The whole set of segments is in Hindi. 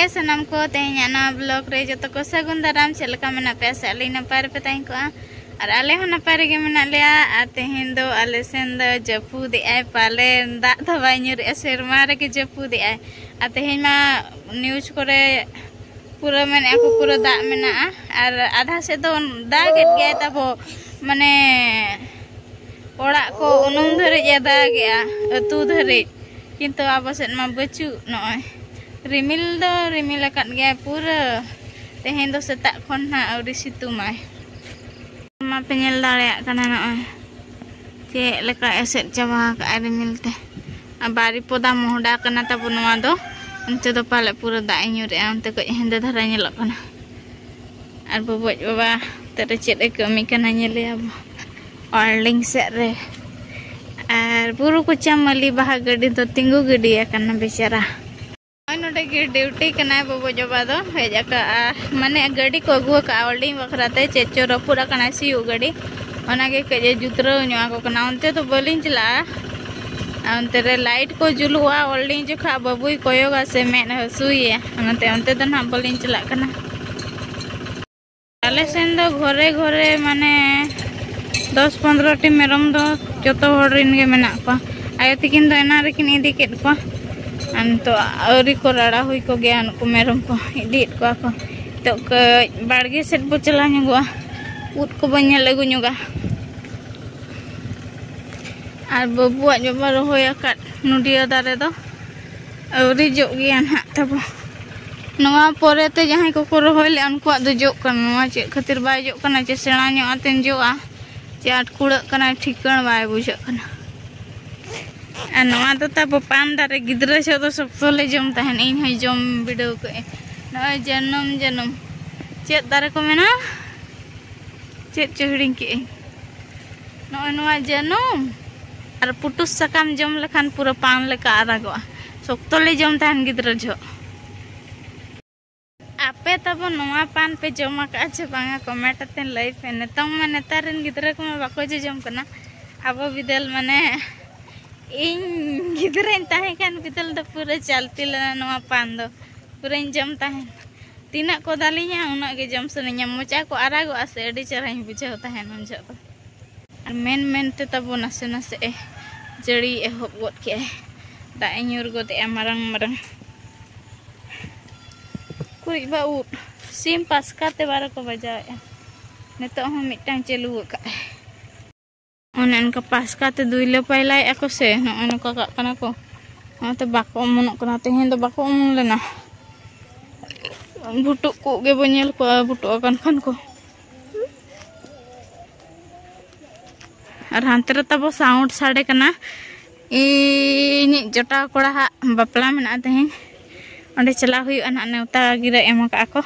पे सनम को तेहना ब्लॉग रे जो को सगुन दाराम चलका मेना पे से अली नपार पे ताई को और आले हो नपार गे मेना लिया आ तेहन दो आले सेन द जपूद आय पाले दा द बाय न्यूर सेरमा रे के जपूद आय आ तेहन मा न्यूज करे पूरा मेन को पूरा दा मेना और आधा से दो दा गेट गया तबो माने ओड़ा को उनुम धरे दा गया अतु धरे किंतु आबो सेन मा बचु नय रिमिल दो रिमिल अकन गया पूरा तेहन दो सेता खन ना औरी सितुमाय मा पेनेल दाड़ेया कना नय चे लेका एसेट चाबा का रिमिल ते आ बारी पोदा मोहडा कना तबो नवा दो उनते दो पाले पूरा दा इनुरे उनते को हेंदे धरा नेलो कना आर बबोज बाबा तेरे चेत ए कमी कना नेले अब ऑर्लिंग से रे आर बुरु को चमली बाहा गडी दो तिंगु गडी कना बेचारा नोटे की ड्यूटी कना बबोज बाबा दो हेजा का माने गडी को अगुआ का ऑर्लिंग वखराते चेचो रपुरा कना सिउ गडी ओनागे कजे जुतरो न्योआ को कना उनते तो बलिन चला अंते रे लाइट को जुलुआ ऑर्लिंग जो खा बबुई कोयोगा से मेन हसुइया अनते अंते तो ना बलिन चला कना आले सेन दो घरे घरे माने 10-15 टी मेरम दो जतो हरिन गे मेना को आयो तिकिन दो एना रेकिन इदी केट को अंतो औरी को राड़ा हुई को गया उनको मेरम को इदी को तो बाड़गे सेट बो चला नुगुआ उट को बन्या लगु नुगा आर बबुआ जबा रोहोय आकाट नुडिया दारे दो औरी जो गया ना तब नवा परे ते जहां को रोहोय ले उनको दो जो कन चे खातिर बाय जो कना चे सेणा न्यो आतेन जोआ चे आटकुड़ कना ठिकण बाय बुझा कना आ नवा तो तब पान दारे गिद्रा छो तो सब तोले जम तहन इन हई जम बिडो को नय जन्म चेत दारे को मेना चेत चहड़िंग के नय नवा जन्म और पुटुस सकाम जम लखान पूरा पान लेका आरागवा सोक्तोले जम तहन गिद्रा जो आपे तब नवा पान पे जमा का छे बांगा कमेंट अतेन लई पे नेतम मा नेतारन गिद्रा को मा बाको जे जम कना आबो बिदल माने इन गिद्रा ताहे कान बिदल द पूरा चलती लना नवा पान दो पूरा जम ताहे तीना को दालिया उना के जम सनिया मोचा को आरागो आसे अडी चराई बुझाव ताहे न जो और मेन ते तब नासे नासे जड़ी एहब गोद के दा इनुर गोद ए मारंग कुरी बा उट सिम पासका ते बार को बजाए नेतो हम मिटांग चलू का ओने इनका पासका ते दुइले पहला एको से न का कना को तो बाको अमन कना ते हें दो बाको अमन लेना बुटु को गे बनेल को बुटु अकन खन को और हांते रे तब साउंड साडे कना इ जटा कोड़ा बापला मेना तेहें अंडे चला हुई अना नेवता गिरा एम का को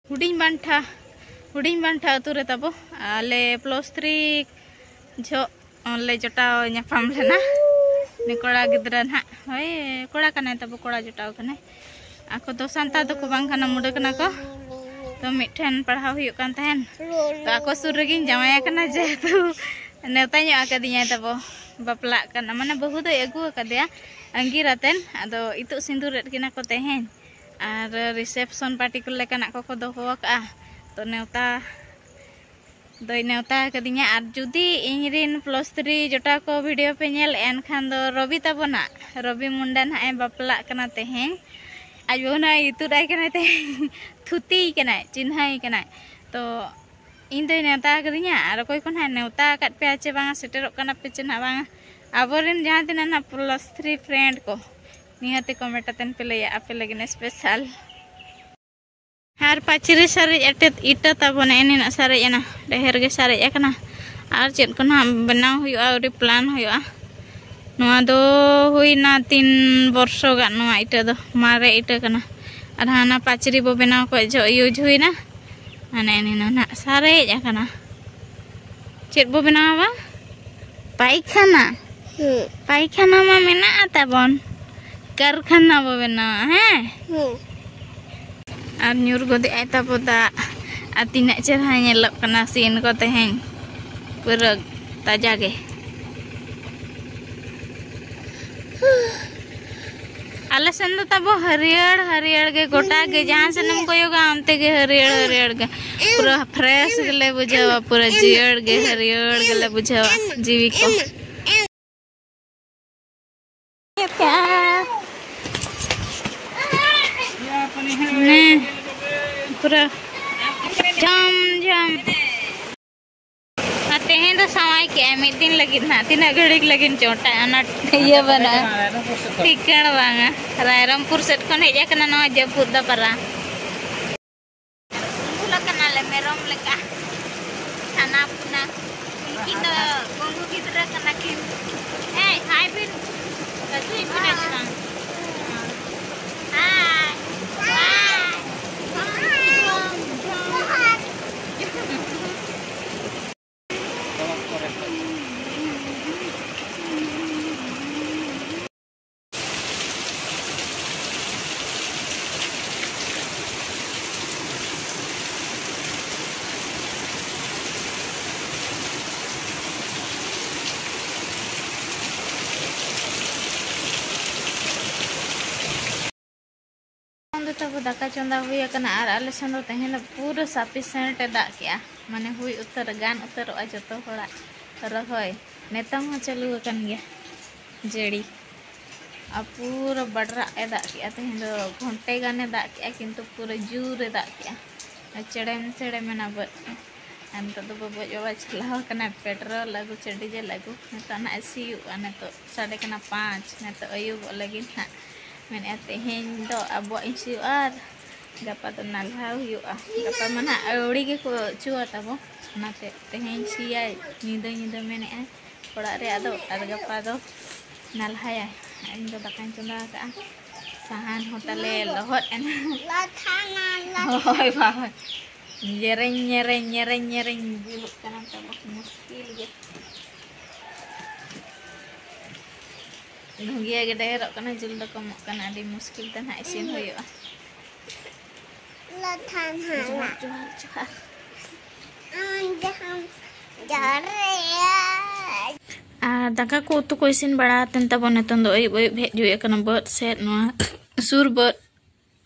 हुडिंग बांठा अतु रे तब आले +3 जो ले जटा न्यापाम लेना ने कोड़ा गिद्रा ना होय कोड़ा कना तब कोड़ा जटाव कना आको दो सांता तो को बांग कना मुडे कना को तो मिठन पढ़ाव हुई कान तहन तो आको सुर रेगिन जमाया कना जे तो नेवता न्यो आकदिया तब बापला कना माने बहु दो अगु कदया अंगिरातेन आदो इतु सिंदूर किना को तेहेन और रिसेप्शन पार्टी को लेकना को दोहो का तो नेवता दो नेवता कदिया और जुदी इनरिन +3 जटा को वीडियो पे नेल एन खान दो रवि तबना रवि मुंडन हाय बापला कना तेहेन आज बोना इतु दाय कना ते थुती कना चिन्हाई कना तो इन दो नेवता कदिया और कोई कोन हाय नेवता काट पे आचे बांगा सेटेरो कना पे चिन्हा बांगा आबोरेन जहां तिना ना +3 फ्रेंड को निहाते कमेंट अतन पे लया आपे लगिन स्पेशल हार पाचिरे सारे एटेत इटा तबन एने ना सारे एना डेहर गे सारे एकना आर चेत को ना बनाव हुआ और प्लान हुआ नवा दो हुईना 3 वर्षो गा नवा इटा दो मारे इटा कना और हाना पाचिरी बो बनाव को जो यूज हुईना हाने एने ना सारे एकना चेत बो बनावा पायखाना मा मेना तबन कारखाना बो बना हैं और न्यूर गोदे आय तबोदा आ तिना चेहरा नेलक कना सीन को तेहें पूरा ताजा गे आले सन तब हरियर हरियर के गोटा के जहाँ से नम कोयोगा अंते के हरियर हरियर के पूरा फ्रेश गले बुझावा पूरा जियर के हरियर गले बुझावा जीवी को ने पूरा जम जम तेहें तो समय के मिद दिन लगी ना तीना घड़ी लगी चोटा ये बना ठिकाना बांगा रायरमपुर सेट खन हेज कना नवा जपुर दा परा बुला कना ले मेरम लेका खाना पुना की तो गोंगु गिदरा कना किन ए हाय बिन कसुई पुना कना हाय तब दाका चंदा हुई और आले सन तेहन पूरा साफिसेंट दाग के माने हुई उतर गान उतर जो हड़ा रही नेतम चालू गया जड़ी और पूरा बडरा दाग के तेहन घंटे गाने दाग के किंतु पूरा जोर दाग के चेड़ेम चेड़ेम बद तो बाबा बाबा चलाव पेट्रोल लगू से डीजेल लगू नितना सीयुआ नितो साढ़े 5 नितो अयुब लगे ना मैंने तेहें दो अब और गपा तो नाल्हा गपा मना अड़ी के को चुआ तब तेहें सिया नींद नींद मेने ओड़ा और गपा दो नाल्हाया इन दो दाका चंदा का साहान होताले लहट होय बाय जेरें जेरें जेरें जेरें बुलुक कना तब मुश्किल गे घुगिया के ढेरों कना जुल द कमोक कना अड़ी मुश्किल तना इसिन होयो लथान हा दाका को उतु को इसिन बड़ा तन तब नेतन दो अयुब अयुब हेज हुई कना बद सेट नवा सुर बद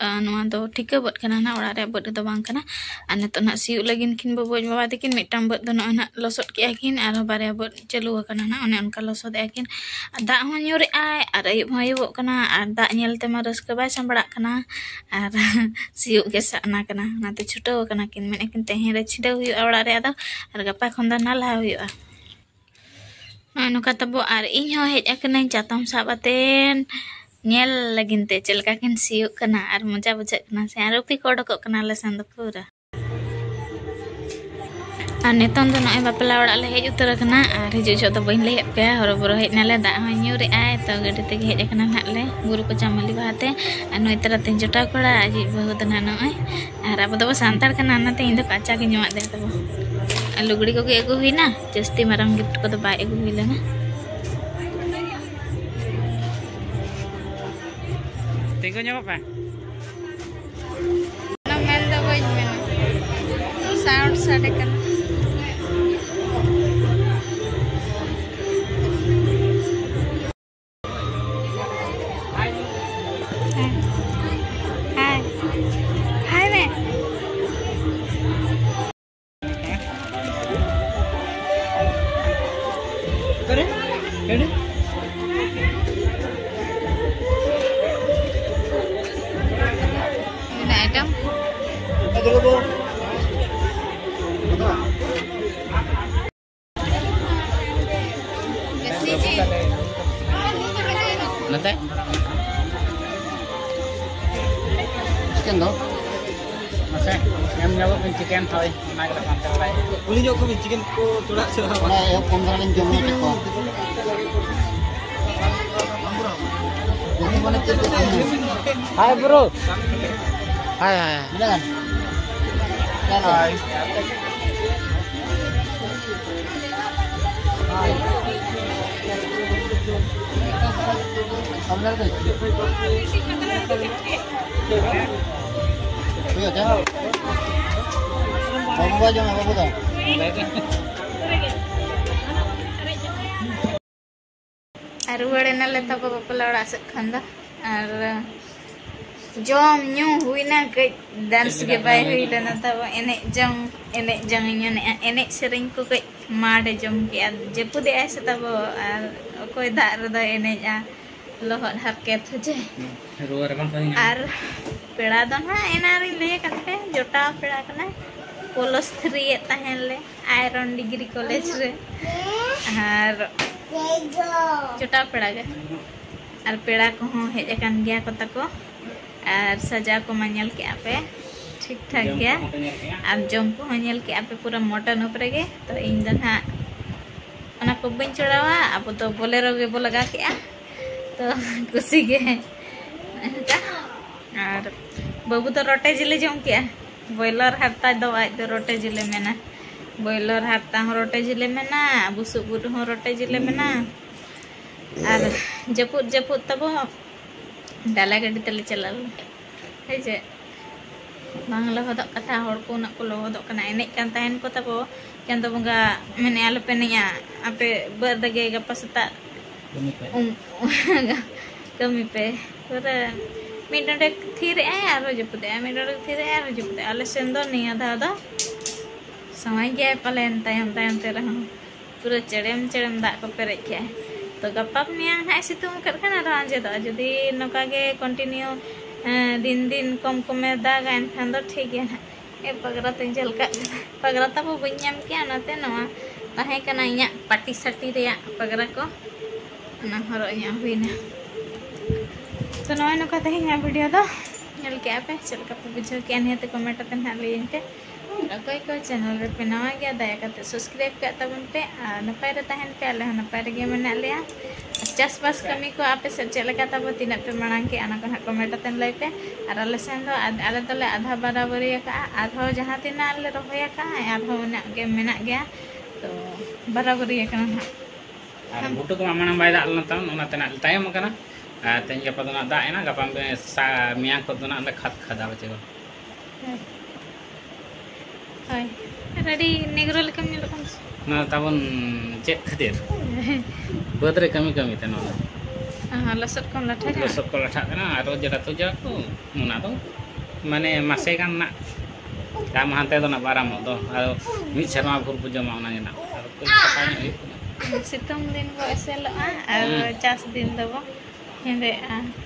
नवा दो ठिका बद कना ना ओड़ा रे बद दो बांग कना आ नेतो ना सिउ लगिन किन बबोज बाबा तकिन मिटम बद दो ना लसोद के आकिन आर बारे बद चालू कना ना ओने उनका लसोद आकिन दा हो न्यूरे आय आर अयुब हो अयुब कना आर दा नेलते मा रस्का बाय संबड़ा कना आर सिउ के साना कना नाते छुटो कना किन मेने किन तेहें रे छिडा हुई ओड़ा रे आदो आर गपा खन दा नाला हुईआ नुका तबो आर इन हो हेज अकना चातम साबातेन नेल लगिन ते चलका किन सिउ कना आर मजा बुझा कना से आर उपी कोडको कना ले सन पूरा और नेतन दो नय बापला ओड़ा ले हेज उतर कना आर हिजु जो तो बइन ले पे हरो बरो हेज नाले दा हो न्यूरे आय तो गडी ते हेज कना नाले गुरु को चामली बाते आ नय तरा ते जटा कोड़ा आजि बहु दना नय आर अब दो सांतार कना नाते इन दो काचा के न्यमा दे तबो लुगड़ी को एगु हुई ना जस्ती मारंग गिफ्ट को तो बाय एगु हुई लेना tinggal nyawa apa? Namel dah boy mana? Sound sade kan? Hai, hai, hai me. Kare? Kare? Nanti chicken dong masa yang nyawa chicken thôi mai kita makan lagi boleh juga chicken ko थोड़ा सा nah ya 15 दिन जमने के को Hai bro hai hai bilang hai hai Ambil deh. Iya jangan. Kamu aja nggak apa-apa dah. Aruare na le taba bapala oड़ा से खंदा और जम न्यू हुईना कई डांस के बाय हुई लेना तब एने जंग एने सेरिंग को कई माडे जम के जेपुदे ऐसे तब कोई दार द एने लोहर हरकेत हो जाए और पेड़ा दो ना एना री ले कते जोटा पेड़ा कना कोलस 3 तहन ले आयरन डिग्री कॉलेज रे और जोटा पेड़ा के और पेड़ा को हेज अकान गया को तको और सजा को मानल के आपे ठीक ठाक गया अब जम को हनल के आपे पूरा मटन ऊपर के तो इन दना ओना को बन चढ़ावा अब तो बोलेरो गे बो लगा के तो खुशी के और बाबू तो रोटे जिले जम के बॉयलर हारता दो आज तो रोटे जिले मेना बॉयलर हारता हो रोटे जिले मेना बुसुबुर हो रोटे जिले मेना और जपुत जपुत तब डाला गाड़ी तले चला है जे बांग लहद कथा हड़ को ना को लहद कना एने कान तहन को तब चांदो बंगा मेने आलो पेनिया आपे बर दगे गपा सता कमी पे पर मिडे थीरे आरो जपुदे मिडे थीरे आरो जपुदे आले सेंदो निया दा समय गया पलेन तायम तायम ते रह पूरा चढ़ेम चढ़ेम दा को पेरेज के तो गप्पा मिया ना सितुंग करखाना रांजे दो जदी नका के कंटिन्यू दिन दिन कम कमे दागा एनखान दो ठीक है ए पगरा ते जलका पगरा तब बन्याम के नाते नवा ताहे कना इया पाटी सटी रे पगरा को ना हरो इया हुइना तो नवा नका ते इया वीडियो दो नल के आपे चल का बुझो के ने ते कमेंट ते ना लेन पे कोई को चैनल रे पे नवा गया दया करते सब्सक्राइब कर तबन पे नपाय रे तहन पे आले नपाय रे मेना लिया चास बास कमी को आपे से चलका तब तीना पे मांग के आना को कमेंट तन लाई पे और आले सेन दो आले तले आधा बराबरी का आधा जहां तीना आले रहोया का आधा ना के मेना गया तो बराबरी का ना और बुटो को मामना बाय दा लना तन ओना तना तायम कना तेन गपा दो ना दा एना गपा में मिया को दो ना खाद खादा बचे हाय रेडी नेग्रो लेकम नेलकम ना तबन चेक खातिर बदरे कमी कमी ते ना लसट कम लाठा लसट को लाठा ना आरो जरा तो जा को मुना दो माने मासे गान ना काम हाते दो ना बाराम दो आरो मी शर्मा भुर पुजमा ना ना आरो कोई पता नहीं सितुंग दिन को एसेलो और चास दिन दो हेंदे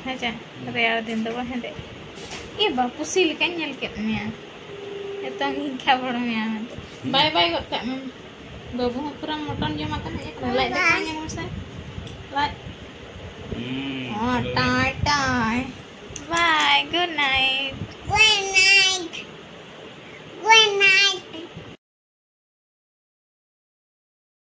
हेजा रेयार दिन दो हेंदे ए बापू सिल के नेल के मिया तो क्या बड़ में बाय बाय करता मैं बाबू पूरा मटन जमा कर एक लाइट देखाने मुझसे light tata bye good night.